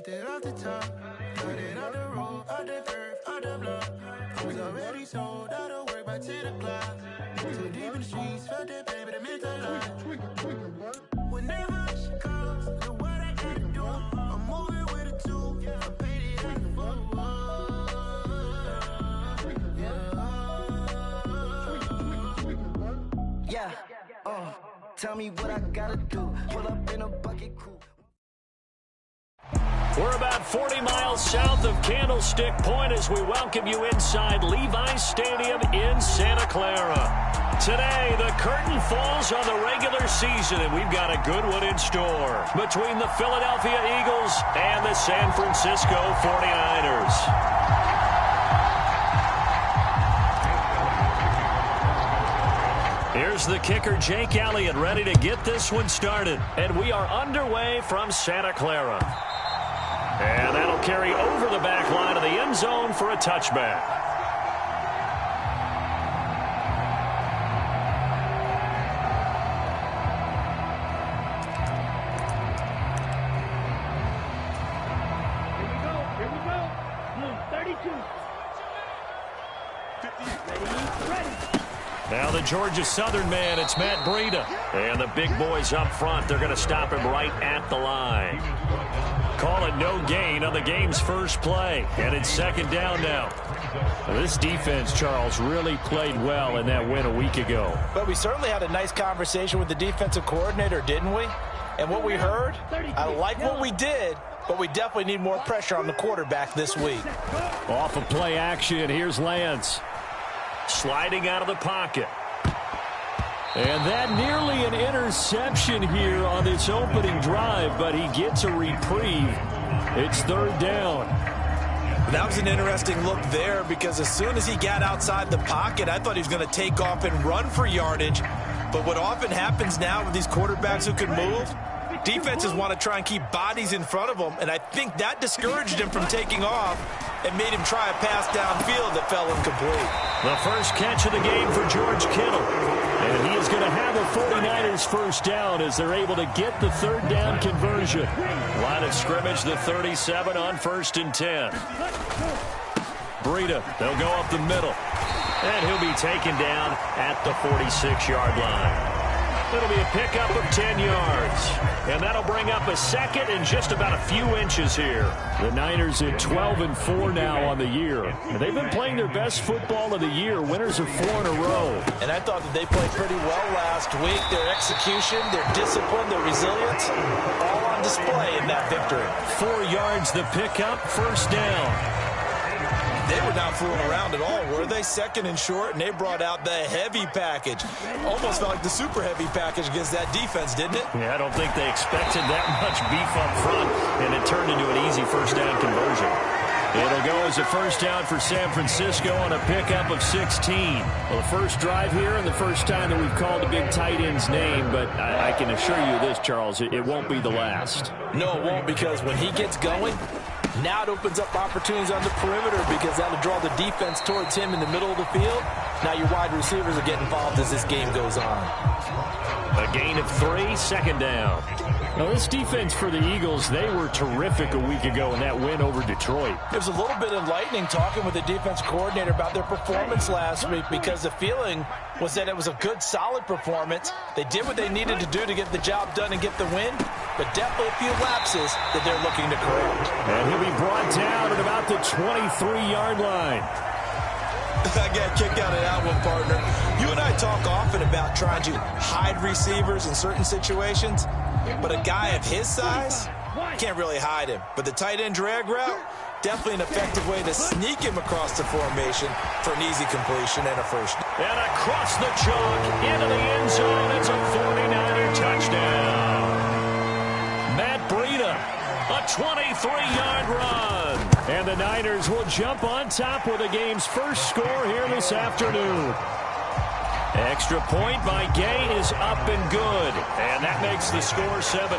Lifted off the top, cut it off the road, off the curve, off the block. I was already sold out of work by 10 o'clock. Too deep in the streets, felt that pain, but it meant a lot. Whenever she calls, know what I gotta do. I'm moving with a two, I paid it at the phone. Yeah, tell me what I gotta do. Pull up in a bucket crew. We're about 40 miles south of Candlestick Point as we welcome you inside Levi's Stadium in Santa Clara. Today, the curtain falls on the regular season, and we've got a good one in store between the Philadelphia Eagles and the San Francisco 49ers. Here's the kicker, Jake Elliott, ready to get this one started. And we are underway from Santa Clara. And that'll carry over the back line of the end zone for a touchback. Here we go. 32. 50. Ready. Now the Georgia Southern man, it's Matt Breida. And the big boys up front, they're going to stop him right at the line. Call it no gain on the game's first play. And it's second down now. This defense, Charles, really played well in that win a week ago. But we certainly had a nice conversation with the defensive coordinator, didn't we? And what we heard, I like what we did, but we definitely need more pressure on the quarterback this week. Off of play action, here's Lance. Sliding out of the pocket. And that nearly an interception here on this opening drive, but he gets a reprieve. It's third down. That was an interesting look there because as soon as he got outside the pocket, I thought he was going to take off and run for yardage. But what often happens now with these quarterbacks who can move, defenses want to try and keep bodies in front of them, and I think that discouraged him from taking off and made him try a pass downfield that fell incomplete. The first catch of the game for George Kittle. And he is going to have a 49ers first down as they're able to get the third down conversion. Line of scrimmage, the 37 on 1st and 10. Breida, they'll go up the middle. And he'll be taken down at the 46-yard line. It'll be a pickup of 10 yards. And that'll bring up a second and just about a few inches here. The Niners at 12-4 now on the year. And they've been playing their best football of the year. Winners of 4 in a row. And I thought that they played pretty well last week. Their execution, their discipline, their resilience, all on display in that victory. 4 yards the pickup, first down. They were not fooling around at all, were they? Second and short, and they brought out the heavy package. Almost felt like the super heavy package against that defense, didn't it? Yeah, I don't think they expected that much beef up front, and it turned into an easy first down conversion. It'll go as a first down for San Francisco on a pickup of 16. Well, the first drive here and the first time that we've called the big tight end's name, but I can assure you this, Charles, it won't be the last. No, it won't, because when he gets going, now it opens up opportunities on the perimeter because that'll draw the defense towards him in the middle of the field. Now your wide receivers are getting involved as this game goes on. A gain of 3, second down. Now, this defense for the Eagles, they were terrific a week ago in that win over Detroit. It was a little bit enlightening talking with the defense coordinator about their performance last week because the feeling was that it was a good, solid performance. They did what they needed to do to get the job done and get the win, but definitely a few lapses that they're looking to correct. And he'll be brought down at about the 23-yard line. I got kicked out of that one, partner. You and I talk often about trying to hide receivers in certain situations, but a guy of his size can't really hide him. But the tight end drag route, definitely an effective way to sneak him across the formation for an easy completion and a first. And across the chalk into the end zone, it's a 49er touchdown. Matt Breida, a 23-yard run. And the Niners will jump on top with the game's first score here this afternoon. Extra point by Gay is up and good. And that makes the score 7-0.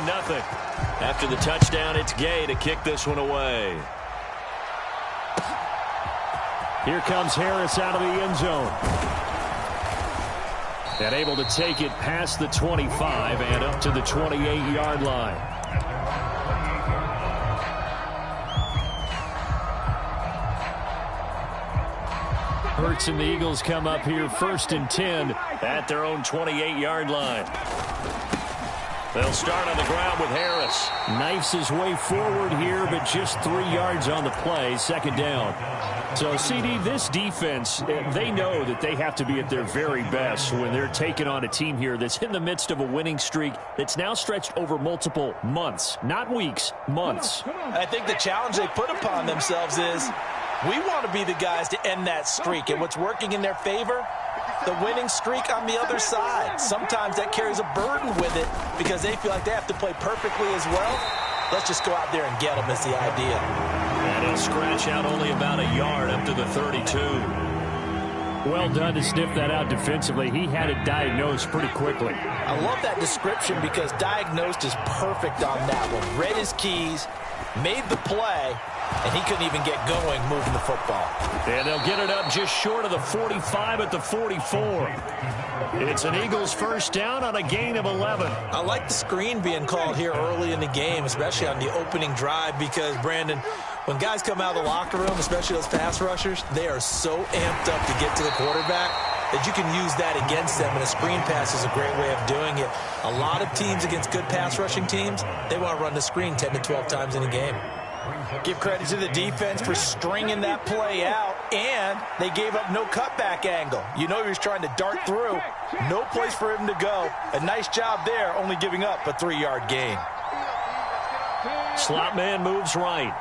After the touchdown, it's Gay to kick this one away. Here comes Harris out of the end zone. And able to take it past the 25 and up to the 28-yard line. Hurts and the Eagles come up here 1st and 10 at their own 28-yard line. They'll start on the ground with Harris. Knifes his way forward here, but just 3 yards on the play, 2nd down. So, CD, this defense, they know that they have to be at their very best when they're taking on a team here that's in the midst of a winning streak that's now stretched over multiple months, not weeks, months. I think the challenge they put upon themselves is we want to be the guys to end that streak, and what's working in their favor? The winning streak on the other side. Sometimes that carries a burden with it because they feel like they have to play perfectly as well. Let's just go out there and get them is the idea. And he'll scratch out only about a yard up to the 32. Well done to sniff that out defensively. He had it diagnosed pretty quickly. I love that description because diagnosed is perfect on that one. Read his keys, made the play, and he couldn't even get going moving the football. And they'll get it up just short of the 45 at the 44. It's an Eagles 1st down on a gain of 11. I like the screen being called here early in the game, especially on the opening drive, because, Brandon, when guys come out of the locker room, especially those pass rushers, they are so amped up to get to the quarterback that you can use that against them, and a screen pass is a great way of doing it. A lot of teams against good pass rushing teams, they want to run the screen 10 to 12 times in a game. Give credit to the defense for stringing that play out, and they gave up no cutback angle. You know he was trying to dart through. No place for him to go. A nice job there, only giving up a 3-yard gain. Slot man moves right.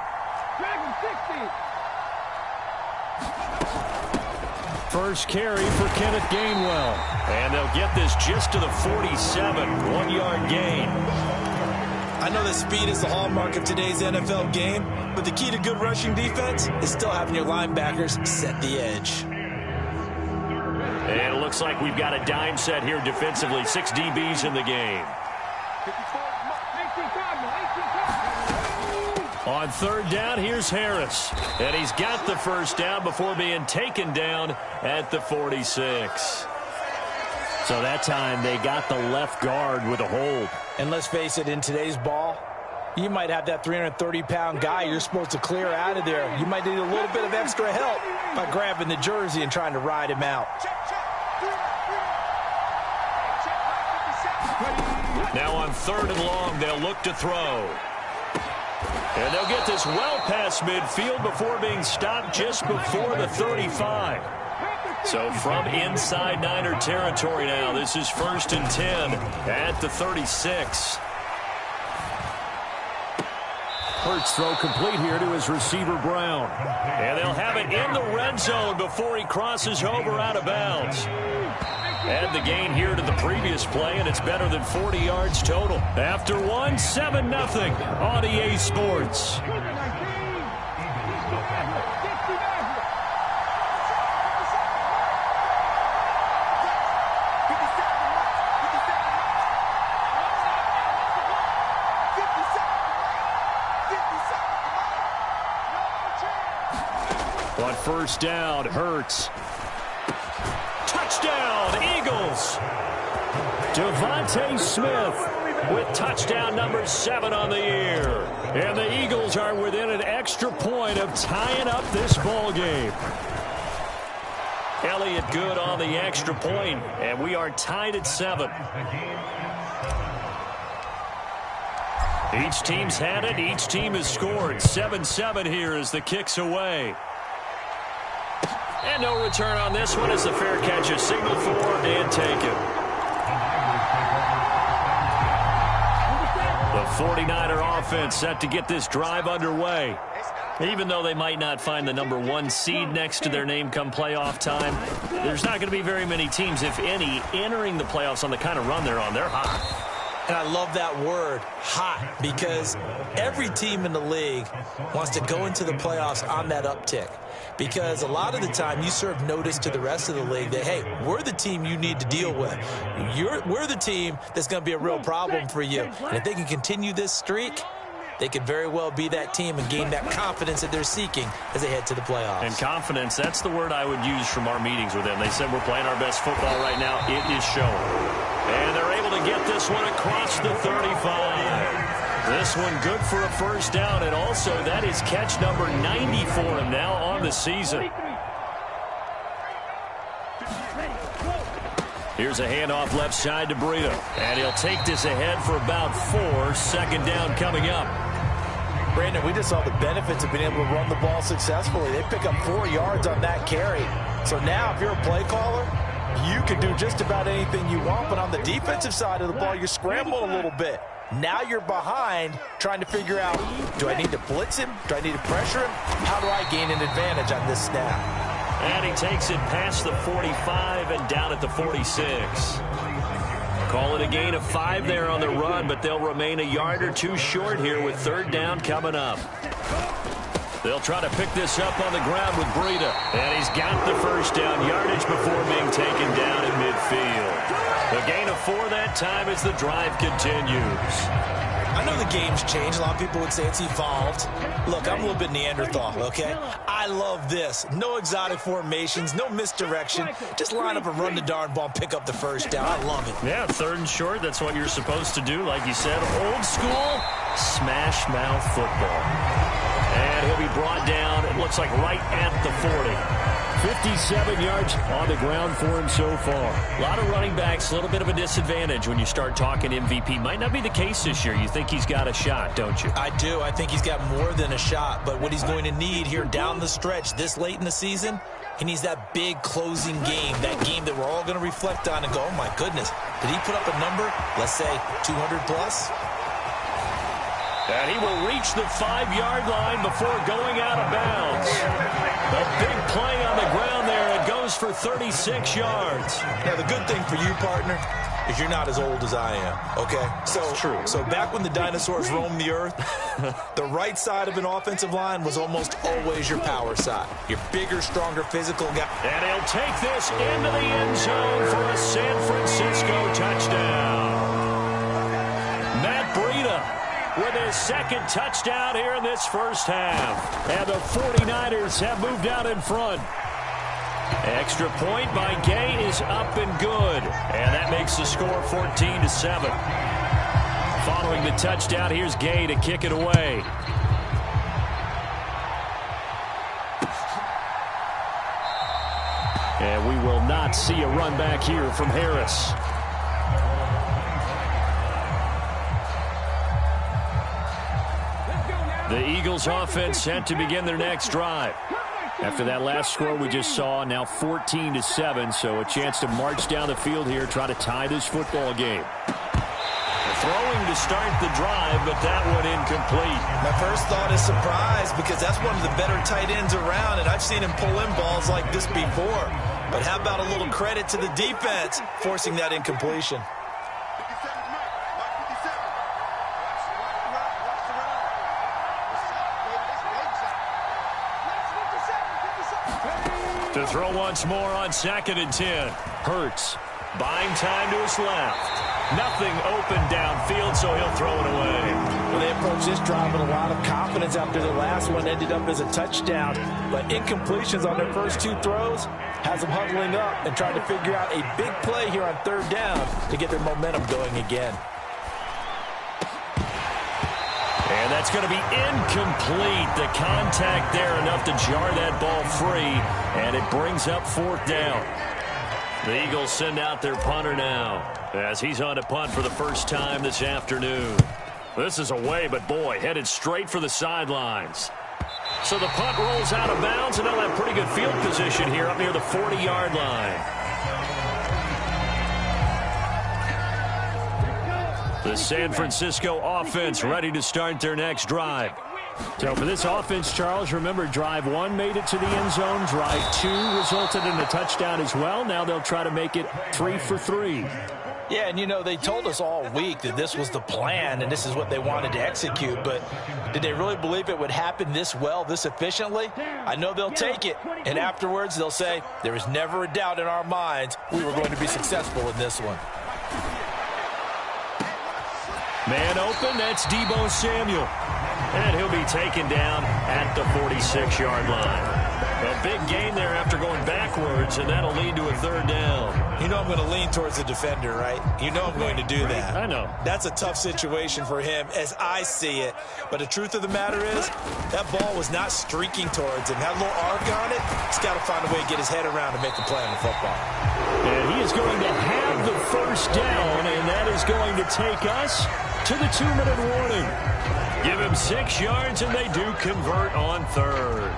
First carry for Kenneth Gainwell. And they'll get this just to the 47. 1-yard gain. I know that speed is the hallmark of today's NFL game, but the key to good rushing defense is still having your linebackers set the edge. And it looks like we've got a dime set here defensively. 6 DBs in the game. On 3rd down, here's Harris. And he's got the 1st down before being taken down at the 46. So that time they got the left guard with a hold. And let's face it, in today's ball, you might have that 330-pound guy you're supposed to clear out of there. You might need a little bit of extra help by grabbing the jersey and trying to ride him out. Now on 3rd and long, they'll look to throw. And they'll get this well past midfield before being stopped just before the 35. So from inside Niner territory now, this is 1st and 10 at the 36. Hurts throw complete here to his receiver Brown. And they'll have it in the red zone before he crosses over out of bounds. Add the gain here to the previous play, and it's better than 40 yards total. After one, 7-0 on EA Sports. On 1st down, Hurts. Touchdown, Eagles. Devontae Smith with touchdown number 7 on the year. And the Eagles are within an extra point of tying up this ball game. Elliott good on the extra point, and we are tied at 7. Each team's had it. Each team has scored. 7-7 here as the kick's away. And no return on this one as the fair catch is signaled for and taken. The 49er offense set to get this drive underway. Even though they might not find the number 1 seed next to their name come playoff time, there's not going to be very many teams, if any, entering the playoffs on the kind of run they're on. They're hot. And I love that word, hot, because every team in the league wants to go into the playoffs on that uptick. Because a lot of the time you serve notice to the rest of the league that, hey, we're the team you need to deal with. We're the team that's going to be a real problem for you. And if they can continue this streak, they could very well be that team and gain that confidence that they're seeking as they head to the playoffs. And confidence, that's the word I would use from our meetings with them. They said we're playing our best football right now. It is showing. And they're able to get this one across the 35. This one good for a 1st down, and also that is catch number 90 for him now on the season. Here's a handoff left side to Breida. And he'll take this ahead for about 4. Second down coming up. Brandon, we just saw the benefits of being able to run the ball successfully. They pick up 4 yards on that carry. So now if you're a play caller, you can do just about anything you want. But on the defensive side of the ball, you're scrambling a little bit. Now you're behind trying to figure out, do I need to blitz him? Do I need to pressure him? How do I gain an advantage on this snap? And he takes it past the 45 and down at the 46. Call it a gain of 5 there on the run, but they'll remain a yard or 2 short here with third down coming up. They'll try to pick this up on the ground with Breida. And he's got the first down yardage before being taken down in midfield. A gain of 4 that time as the drive continues. I know the game's changed. A lot of people would say it's evolved. Look, I'm a little bit Neanderthal, okay? I love this. No exotic formations, no misdirection. Just line up and run the darn ball and pick up the first down. I love it. Yeah, third and short, that's what you're supposed to do. Like you said, old school smash mouth football. And he'll be brought down, it looks like right at the 40. 57 yards on the ground for him so far. A lot of running backs, a little bit of a disadvantage when you start talking MVP. Might not be the case this year. You think he's got a shot, don't you? I do. I think he's got more than a shot. But what he's going to need here down the stretch this late in the season, he needs that big closing game, that game that we're all going to reflect on and go, oh, my goodness, did he put up a number, let's say 200 plus? And he will reach the 5-yard line before going out of bounds. A big play on the ground there. It goes for 36 yards. Now, the good thing for you, partner, is you're not as old as I am, okay? That's true. So back when the dinosaurs roamed the earth, the right side of an offensive line was almost always your power side. Your bigger, stronger, physical guy. And he'll take this into the end zone for a San Francisco touchdown. Matt Breida with his second touchdown here in this first half. And the 49ers have moved out in front. Extra point by Gay is up and good. And that makes the score 14-7. Following the touchdown, here's Gay to kick it away. And we will not see a run back here from Harris. The Eagles offense set to begin their next drive. After that last score we just saw, now 14-7, so a chance to march down the field here, try to tie this football game. Throwing to start the drive, but that one incomplete. My first thought is surprise, because that's one of the better tight ends around, and I've seen him pull in balls like this before. But how about a little credit to the defense forcing that incompletion? To throw once more on 2nd and 10. Hurts buying time to his left. Nothing open downfield, so he'll throw it away. Well, they approached this drive with a lot of confidence after the last one ended up as a touchdown. But incompletions on their first 2 throws has them huddling up and trying to figure out a big play here on 3rd down to get their momentum going again. And that's going to be incomplete. The contact there enough to jar that ball free, and it brings up 4th down. The Eagles send out their punter now as he's on to punt for the first time this afternoon. This is away, but boy, headed straight for the sidelines. So the punt rolls out of bounds, and they'll have pretty good field position here up near the 40-yard line. The San Francisco offense ready to start their next drive. So for this offense, Charles, remember, drive 1 made it to the end zone. Drive 2 resulted in a touchdown as well. Now they'll try to make it 3 for 3. Yeah, and you know, they told us all week that this was the plan and this is what they wanted to execute, but did they really believe it would happen this well, this efficiently? I know they'll take it, and afterwards they'll say, there was never a doubt in our minds we were going to be successful in this one. Man open, that's Deebo Samuel. And he'll be taken down at the 46-yard line. A big gain there after going backwards, and that'll lead to a third down. You know I'm going to lean towards the defender, right? You know I'm going to do that. I know. That's a tough situation for him as I see it. But the truth of the matter is, that ball was not streaking towards him. Had a little arc on it. He's got to find a way to get his head around and make a play on the football. And he is going to have the first down, and that is going to take us to the 2-minute warning. Give him 6 yards, and they do convert on third.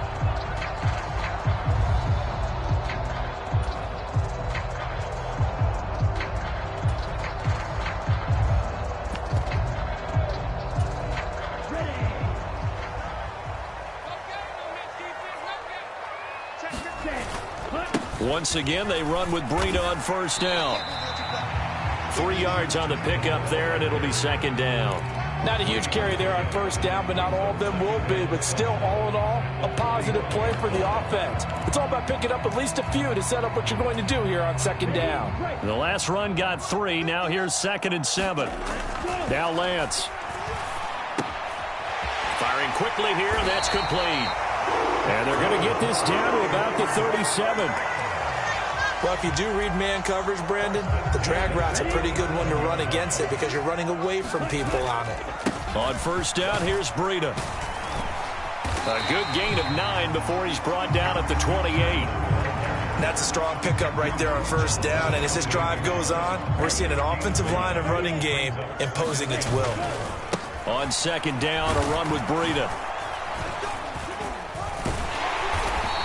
Once again, they run with Breida on first down. 3 yards on the pickup there, and it'll be second down. Not a huge carry there on first down, but not all of them will be. But still, all in all, a positive play for the offense. It's all about picking up at least a few to set up what you're going to do here on second down. The last run got 3. Now here's 2nd and 7. Now Lance. Firing quickly here, and that's complete. And they're going to get this down to about the 37. Well, if you do read man coverage, Brandon, the drag route's a pretty good one to run against it because you're running away from people on it. On first down, here's Breida. A good gain of 9 before he's brought down at the 28. That's a strong pickup right there on first down, and as this drive goes on, we're seeing an offensive line and running game imposing its will. On second down, a run with Breida.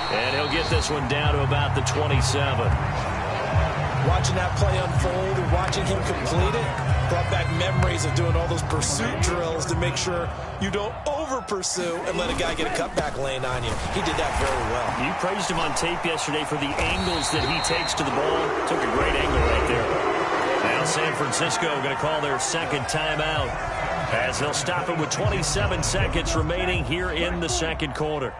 And he'll get this one down to about the 27. Watching that play unfold and watching him complete it brought back memories of doing all those pursuit drills to make sure you don't over-pursue and let a guy get a cutback lane on you. He did that very well. You praised him on tape yesterday for the angles that he takes to the ball. Took a great angle right there. Now San Francisco going to call their second timeout as they'll stop it with 27 seconds remaining here in the second quarter.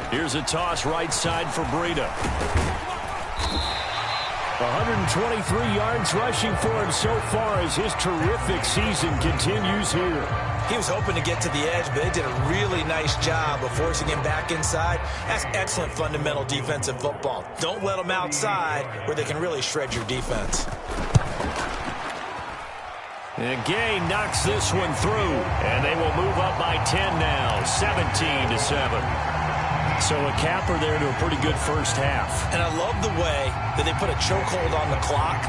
Here's a toss right side for Breida. 123 yards rushing for him so far as his terrific season continues here. He was hoping to get to the edge, but they did a really nice job of forcing him back inside. That's excellent fundamental defensive football. Don't let them outside where they can really shred your defense. And Gay knocks this one through, and they will move up by 10 now, 17-7. So a capper there to a pretty good first half. And I love the way that they put a chokehold on the clock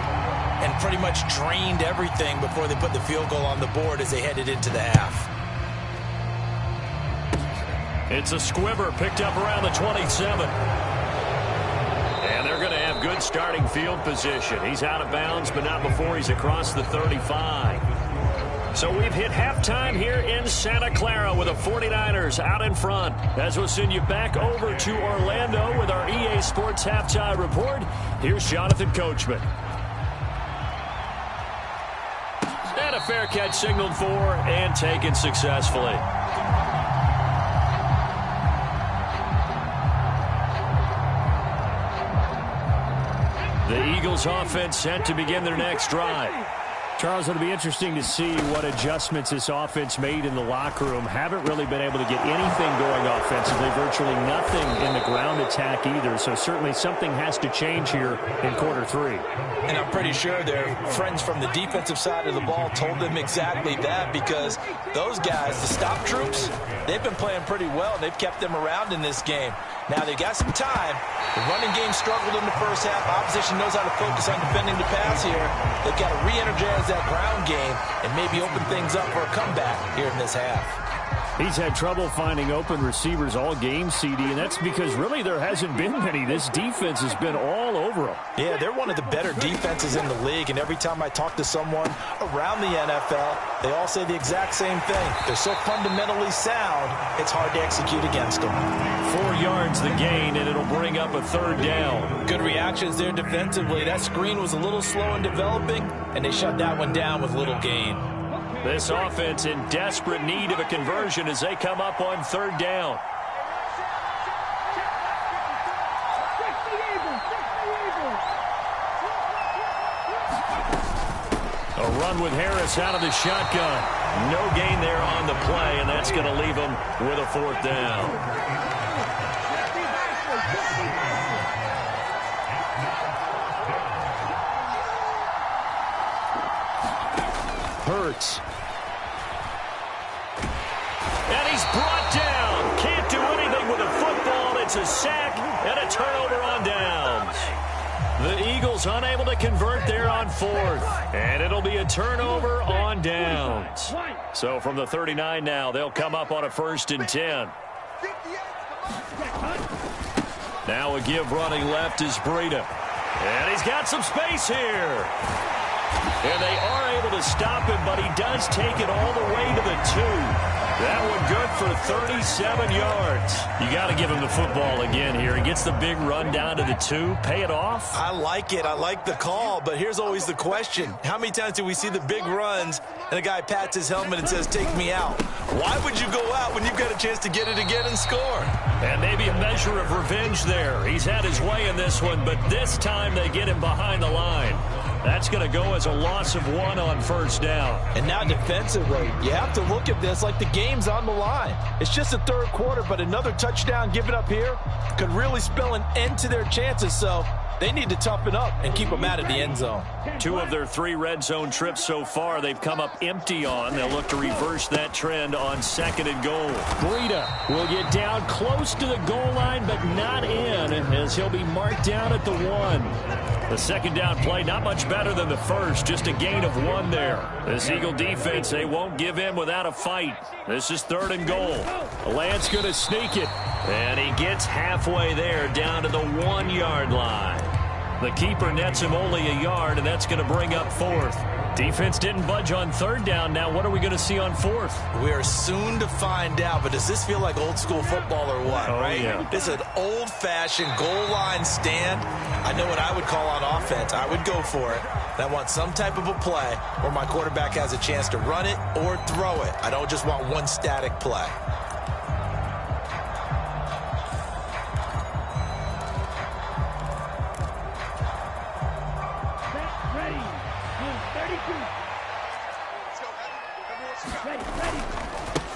and pretty much drained everything before they put the field goal on the board as they headed into the half. It's a squibber picked up around the 27. And they're going to have good starting field position. He's out of bounds, but not before he's across the 35. So we've hit halftime here in Santa Clara with the 49ers out in front. As we'll send you back over to Orlando with our EA Sports Halftime Report, here's Jonathan Coachman. And a fair catch signaled for and taken successfully. The Eagles offense set to begin their next drive. Charles, it'll be interesting to see what adjustments this offense made in the locker room. Haven't really been able to get anything going offensively, virtually nothing in the ground attack either. So certainly something has to change here in quarter 3. And I'm pretty sure their friends from the defensive side of the ball told them exactly that, because those guys, the stop troops, they've been playing pretty well. They've kept them around in this game. Now they've got some time. The running game struggled in the first half. Opposition knows how to focus on defending the pass here. They've got to re-energize that ground game and maybe open things up for a comeback here in this half. He's had trouble finding open receivers all game, CD, and that's because really there hasn't been many. This defense has been all over them. Yeah, they're one of the better defenses in the league, and every time I talk to someone around the NFL, they all say the exact same thing. They're so fundamentally sound, it's hard to execute against them. 4 yards the gain, and it'll bring up a third down. Good reactions there defensively. That screen was a little slow in developing, and they shut that one down with little gain. This offense in desperate need of a conversion as they come up on third down. A run with Harris out of the shotgun. No gain there on the play, and that's going to leave him with a 4th down. Hurts. And he's brought down. Can't do anything with a football. It's a sack and a turnover on downs. The Eagles unable to convert there on 4th. And it'll be a turnover on downs. So from the 39 now, they'll come up on a 1st and 10. Now a give running left is Breida. And he's got some space here. And they are able to stop him, but he does take it all the way to the 2. That one good for 37 yards. You got to give him the football again here. He gets the big run down to the 2. Pay it off. I like it. I like the call, but here's always the question. How many times do we see the big runs and a guy pats his helmet and says, take me out? Why would you go out when you've got a chance to get it again and score? And maybe a measure of revenge there. He's had his way in this one, but this time they get him behind the line. That's going to go as a loss of 1 on 1st down. And now defensively, you have to look at this like the game's on the line. It's just the 3rd quarter, but another touchdown given up here could really spell an end to their chances. So they need to toughen up and keep them out of the end zone. 2 of their 3 red zone trips so far they've come up empty on. They'll look to reverse that trend on 2nd and goal. Breida will get down close to the goal line, but not in, as he'll be marked down at the 1. The 2nd down play, not much better than the 1st, just a gain of 1 there. This Eagle defense, they won't give in without a fight. This is 3rd and goal. Lance going to sneak it, and he gets halfway there down to the 1-yard line. The keeper nets him only a yard, and that's going to bring up 4th. Defense didn't budge on 3rd down. Now what are we going to see on 4th? We are soon to find out, but does this feel like old school football or what, right? Yeah. This is an old-fashioned goal line stand. I know what I would call on offense. I would go for it. I want some type of a play where my quarterback has a chance to run it or throw it. I don't just want one static play.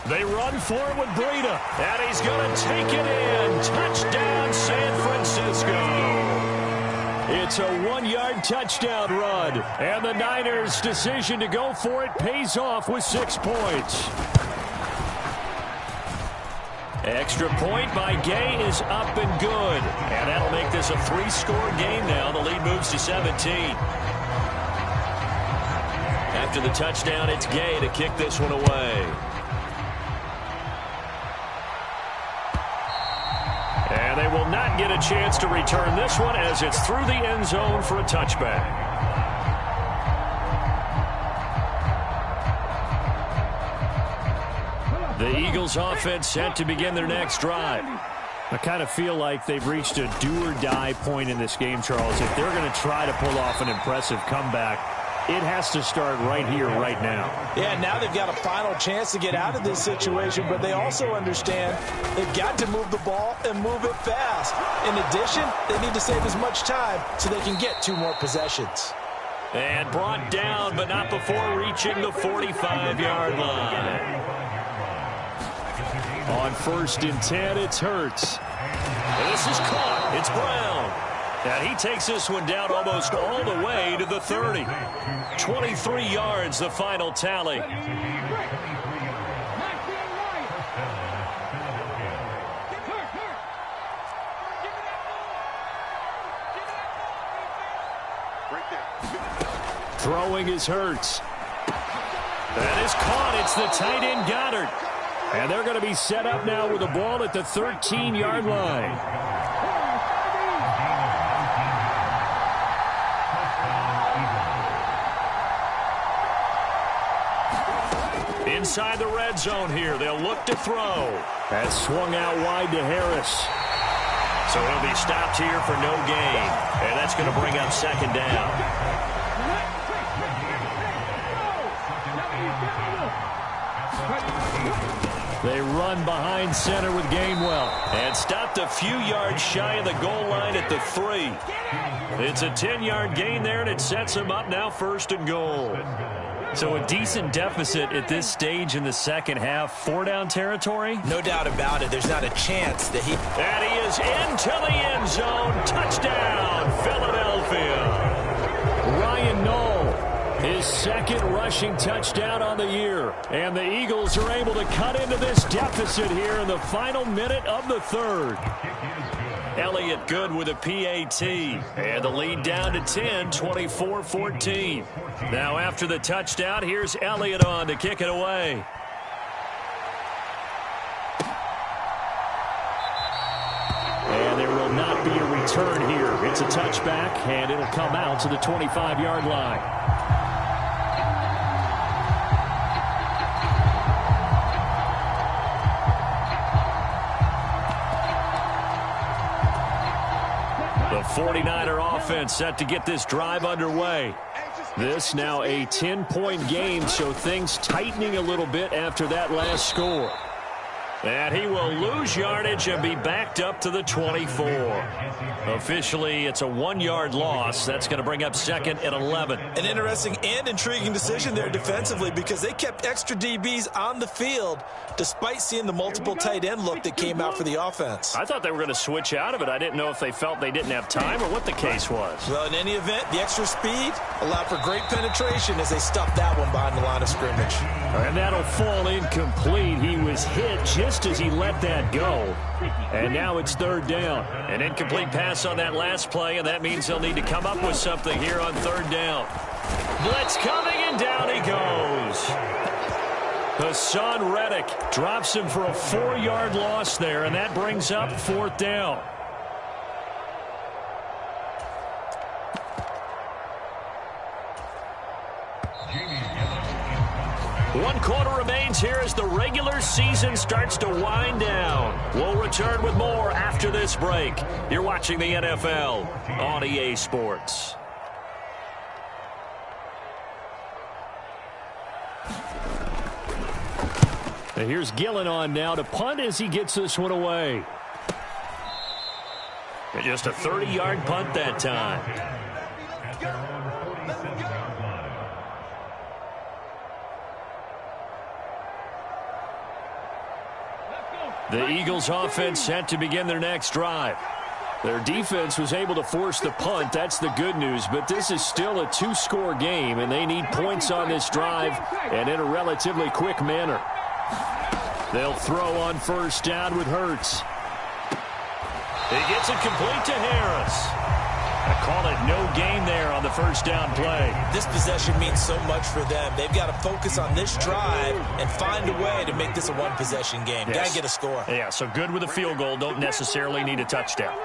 They run for it with Breida, and he's going to take it in. Touchdown, San Francisco. It's a 1-yard touchdown run, and the Niners' decision to go for it pays off with 6 points. Extra point by Gay is up and good, and that'll make this a 3-score game now. The lead moves to 17. After the touchdown, it's Gay to kick this one away. And they will not get a chance to return this one as it's through the end zone for a touchback. The Eagles offense set to begin their next drive. I kind of feel like they've reached a do-or-die point in this game, Charles. If they're going to try to pull off an impressive comeback, it has to start right here, right now. Yeah, now they've got a final chance to get out of this situation, but they also understand they've got to move the ball and move it fast. In addition, they need to save as much time so they can get 2 more possessions. And brought down, but not before reaching the 45-yard line. On 1st and 10, it's Hurts. And this is caught. It's Brown. And he takes this one down almost all the way to the 30. 23 yards, the final tally. Throwing is Hurts. That is caught. It's the tight end Goddard. And they're going to be set up now with the ball at the 13-yard line. Inside the red zone here. They'll look to throw. That's swung out wide to Harris. So he'll be stopped here for no gain. And that's going to bring up 2nd down. They run behind center with Gainwell. And stopped a few yards shy of the goal line at the 3. It's a 10-yard gain there, and it sets them up now 1st and goal. So a decent deficit at this stage in the second half. 4-down territory? No doubt about it. There's not a chance that he... And he is into the end zone. Touchdown, Philadelphia. Ryan Knoll, his second rushing touchdown on the year. And the Eagles are able to cut into this deficit here in the final minute of the third. Elliott good with a PAT. And the lead down to 10, 24-14. Now after the touchdown, here's Elliott on to kick it away. And there will not be a return here. It's a touchback, and it'll come out to the 25-yard line. The 49er offense set to get this drive underway. This now a 10-point game, so things tightening a little bit after that last score. And he will lose yardage and be backed up to the 24. Officially, it's a 1-yard loss. That's going to bring up second and 11. An interesting and intriguing decision there defensively because they kept extra DBs on the field despite seeing the multiple tight end look that came out for the offense. I thought they were going to switch out of it. I didn't know if they felt they didn't have time or what the case was. Well, in any event, the extra speed allowed for great penetration as they stuffed that one behind the line of scrimmage. And that'll fall incomplete. He was hit just as he let that go. And now it's third down. An incomplete pass on that last play, and that means they'll need to come up with something here on third down. Blitz coming, and down he goes. Hassan Reddick drops him for a 4-yard loss there, and that brings up fourth down. One quarter remains here as the regular season starts to wind down. We'll return with more after this break. You're watching the NFL on EA Sports. And here's Gillen on now to punt as he gets this one away. And just a 30-yard punt that time. The Eagles offense set to begin their next drive. Their defense was able to force the punt. That's the good news. But this is still a 2-score game, and they need points on this drive and in a relatively quick manner. They'll throw on first down with Hurts. He gets it complete to Harris. I call it no gain there on the first down play. This possession means so much for them. They've got to focus on this drive and find a way to make this a one-possession game. Yes. Got to get a score. Yeah, so good with a field goal. Don't necessarily need a touchdown.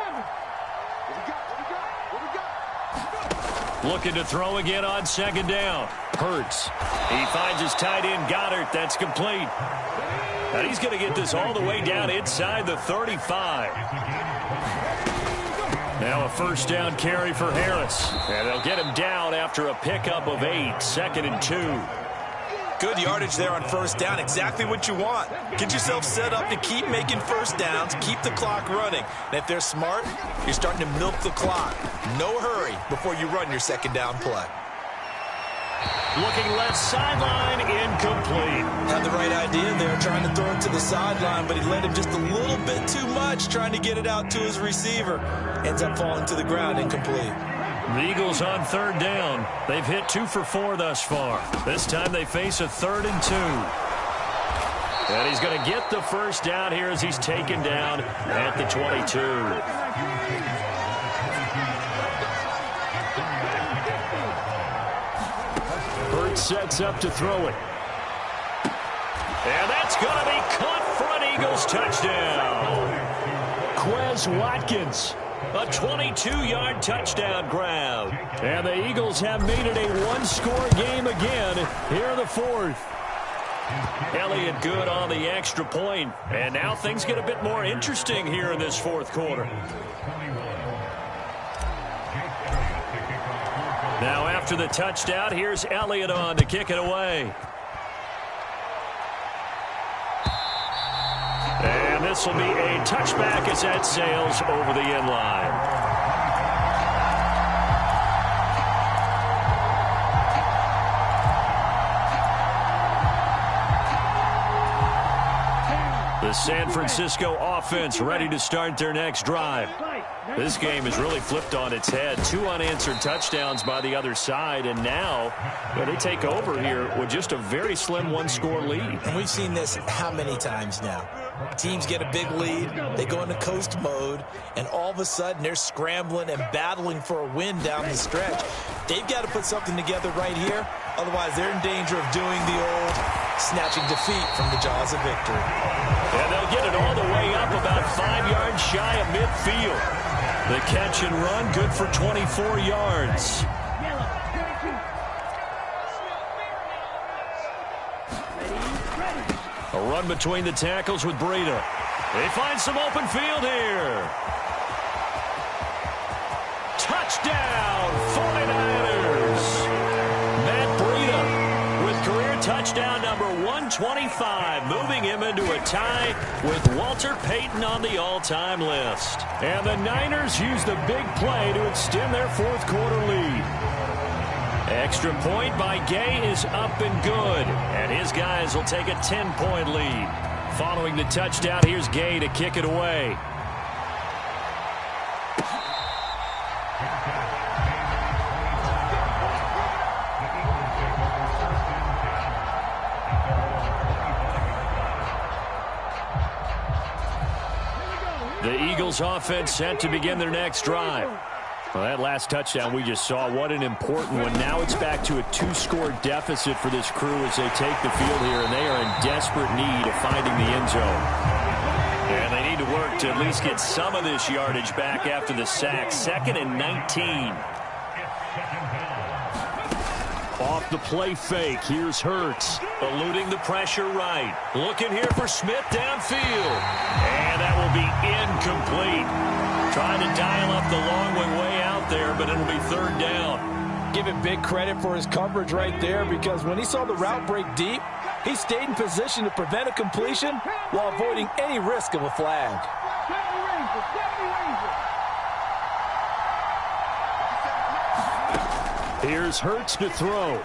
Looking to throw again on second down. Hurts. He finds his tight end, Goddard. That's complete. And he's going to get this all the way down inside the 35. Now a first down carry for Harris. And they'll get him down after a pickup of 8, 2nd and 2. Good yardage there on first down. Exactly what you want. Get yourself set up to keep making first downs, keep the clock running. And if they're smart, you're starting to milk the clock. No hurry before you run your second down play. Looking left sideline, incomplete. Had the right idea there, trying to throw it to the sideline, but he led him just a little bit too much, trying to get it out to his receiver. Ends up falling to the ground, incomplete. The Eagles on third down. They've hit 2 for 4 thus far. This time they face a 3rd and 2. And he's going to get the first down here as he's taken down at the 22. Hurts sets up to throw it. And that's going to be caught for an Eagles touchdown. Quez Watkins, a 22-yard touchdown grab. And the Eagles have made it a 1-score game again here in the 4th. Elliott good on the extra point. And now things get a bit more interesting here in this 4th quarter. Now after the touchdown, here's Elliott on to kick it away. And this will be a touchback as that sails over the end line. The San Francisco offense ready to start their next drive. This game is really flipped on its head. 2 unanswered touchdowns by the other side, and now they take over here with just a very slim one-score lead. And we've seen this how many times now? Teams get a big lead, they go into coast mode, and all of a sudden they're scrambling and battling for a win down the stretch. They've got to put something together right here, otherwise they're in danger of doing the old snatching defeat from the jaws of victory. And they'll get it all the way up about 5 yards shy of midfield. The catch and run, good for 24 yards. A run between the tackles with Breida. They find some open field here. Touchdown, 49ers. Matt Breida with career touchdown number 125, moving him into a tie with Walter Payton on the all-time list. And the Niners use the big play to extend their fourth quarter lead. Extra point by Gay is up and good, and his guys will take a 10-point lead. Following the touchdown, here's Gay to kick it away. The Eagles offense set to begin their next drive. Well, that last touchdown we just saw, what an important one. Now it's back to a 2-score deficit for this crew as they take the field here, and they are in desperate need of finding the end zone. And they need to work to at least get some of this yardage back after the sack. 2nd and 19. Off the play fake, here's Hurts, eluding the pressure right. Looking here for Smith downfield. And that will be incomplete. Trying to dial up the long way out there, but it'll be 3rd down. Give him big credit for his coverage right there, because when he saw the route break deep, he stayed in position to prevent a completion while avoiding any risk of a flag. Here's Hurts to throw.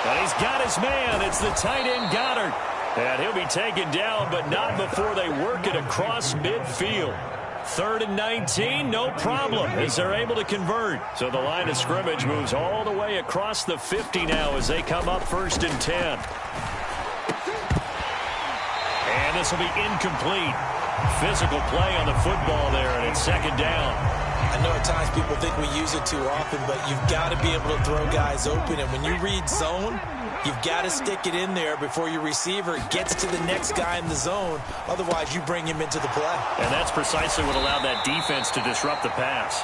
And he's got his man. It's the tight end Goddard. And he'll be taken down, but not before they work it across midfield. 3rd and 19, no problem, as they're able to convert. So the line of scrimmage moves all the way across the 50 now as they come up 1st and 10. And this will be incomplete. Physical play on the football there, and it's 2nd down. I know at times people think we use it too often, but you've got to be able to throw guys open. And when you read zone, you've got to stick it in there before your receiver gets to the next guy in the zone. Otherwise, you bring him into the play. And that's precisely what allowed that defense to disrupt the pass.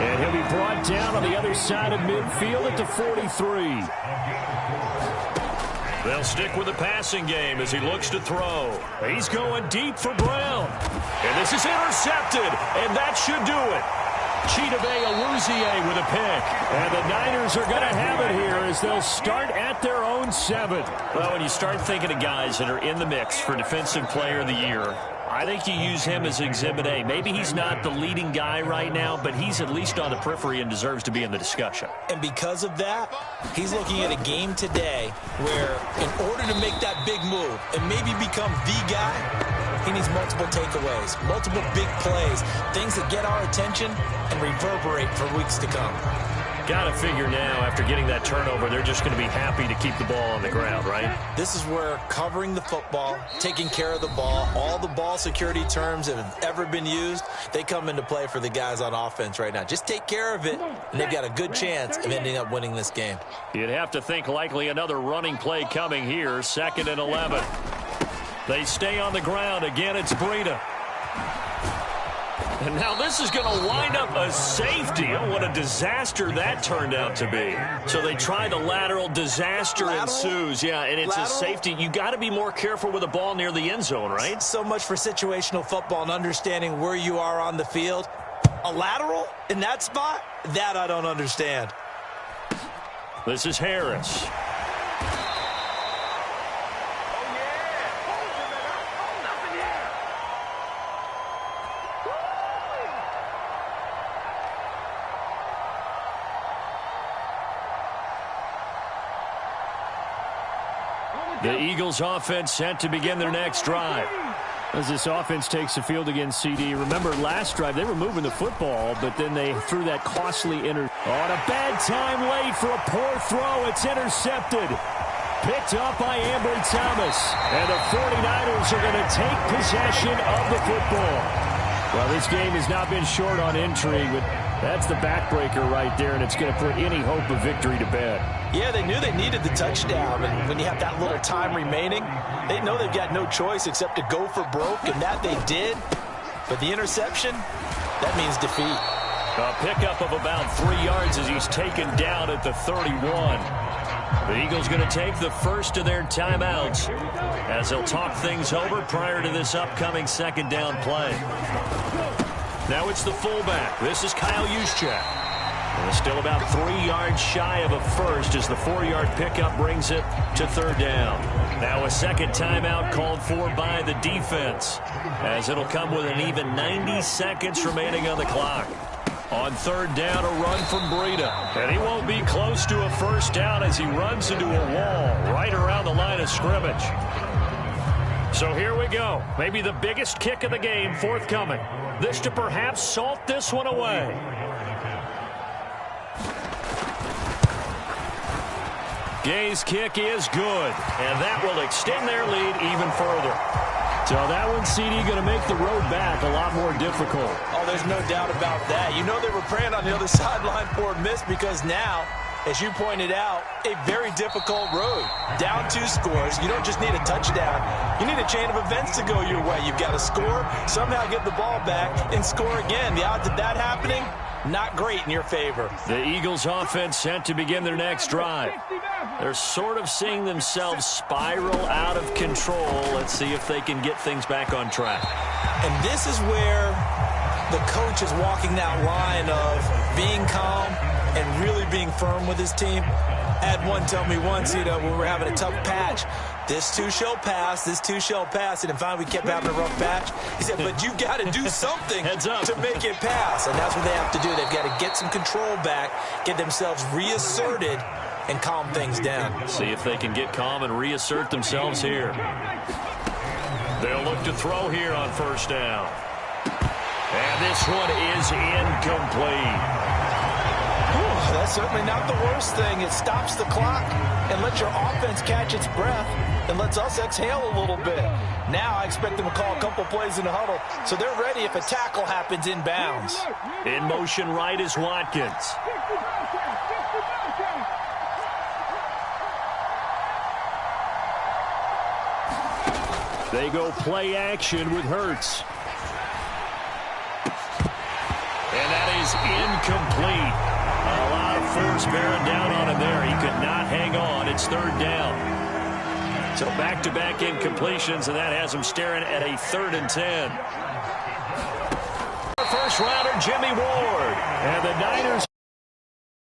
And he'll be brought down on the other side of midfield at the 43. They'll stick with the passing game as he looks to throw. He's going deep for Brown. And this is intercepted, and that should do it. Chidobe Awuzie with a pick. And the Niners are going to have it here as they'll start at their own 7. Well, when you start thinking of guys that are in the mix for Defensive Player of the Year, I think you use him as Exhibit A. Maybe he's not the leading guy right now, but he's at least on the periphery and deserves to be in the discussion. And because of that, he's looking at a game today where in order to make that big move and maybe become the guy, he needs multiple takeaways, multiple big plays, things that get our attention and reverberate for weeks to come. Got to figure now, after getting that turnover, they're just going to be happy to keep the ball on the ground, right? This is where covering the football, taking care of the ball, all the ball security terms that have ever been used, they come into play for the guys on offense right now. Just take care of it, and they've got a good chance of ending up winning this game. You'd have to think likely another running play coming here, 2nd and 11. They stay on the ground. Again, it's Breida. And now this is going to wind up a safety. Oh, what a disaster that turned out to be. So they try the lateral, disaster ensues. Yeah, and it's a safety. You got to be more careful with the ball near the end zone, right? So much for situational football and understanding where you are on the field. A lateral in that spot? That I don't understand. This is Harris. The Eagles offense set to begin their next drive. As this offense takes the field against CD, remember last drive they were moving the football, but then they threw that costly On a bad time late for a poor throw. It's intercepted. Picked up by Ambry Thomas. And the 49ers are going to take possession of the football. Well, this game has not been short on intrigue, but that's the backbreaker right there, and it's going to put any hope of victory to bed. Yeah, they knew they needed the touchdown, and when you have that little time remaining, they know they've got no choice except to go for broke, and that they did. But the interception, that means defeat. A pickup of about 3 yards as he's taken down at the 31. The Eagles going to take the first of their timeouts as they'll talk things over prior to this upcoming second down play. Now it's the fullback. This is Kyle Juszczyk. Still about 3 yards shy of a first as the 4-yard pickup brings it to third down. Now a second timeout called for by the defense as it'll come with an even 90 seconds remaining on the clock. On third down, a run from Breida. And he won't be close to a first down as he runs into a wall right around the line of scrimmage. So here we go. Maybe the biggest kick of the game forthcoming. This to perhaps salt this one away. Gay's kick is good, and that will extend their lead even further. So that one, CD, going to make the road back a lot more difficult. Oh, there's no doubt about that. You know they were praying on the other sideline for a miss because now, as you pointed out, a very difficult road. Down 2 scores. You don't just need a touchdown. You need a chain of events to go your way. You've got to score, somehow get the ball back, and score again. The odds of that happening, not great in your favor. The Eagles offense set to begin their next drive. They're sort of seeing themselves spiral out of control. Let's see if they can get things back on track. And this is where the coach is walking that line of being calm and really being firm with his team. I had one tell me once, when we were having a tough patch, this too shall pass, this too shall pass. And finally we kept having a rough patch. He said, but you got to do something to make it pass. And that's what they have to do. They've got to get some control back, get themselves reasserted, and calm things down. See if they can get calm and reassert themselves here. They'll look to throw here on first down. And this one is incomplete. Whew, that's certainly not the worst thing. It stops the clock and lets your offense catch its breath and lets us exhale a little bit. Now I expect them to call a couple plays in the huddle, so they're ready if a tackle happens in bounds. In motion right is Watkins. They go play action with Hurts. And that is incomplete. A lot of force bearing down on him there. He could not hang on. It's third down. So back-to-back incompletions, and that has him staring at a 3rd and 10. First rounder, Jimmy Ward. And the Niners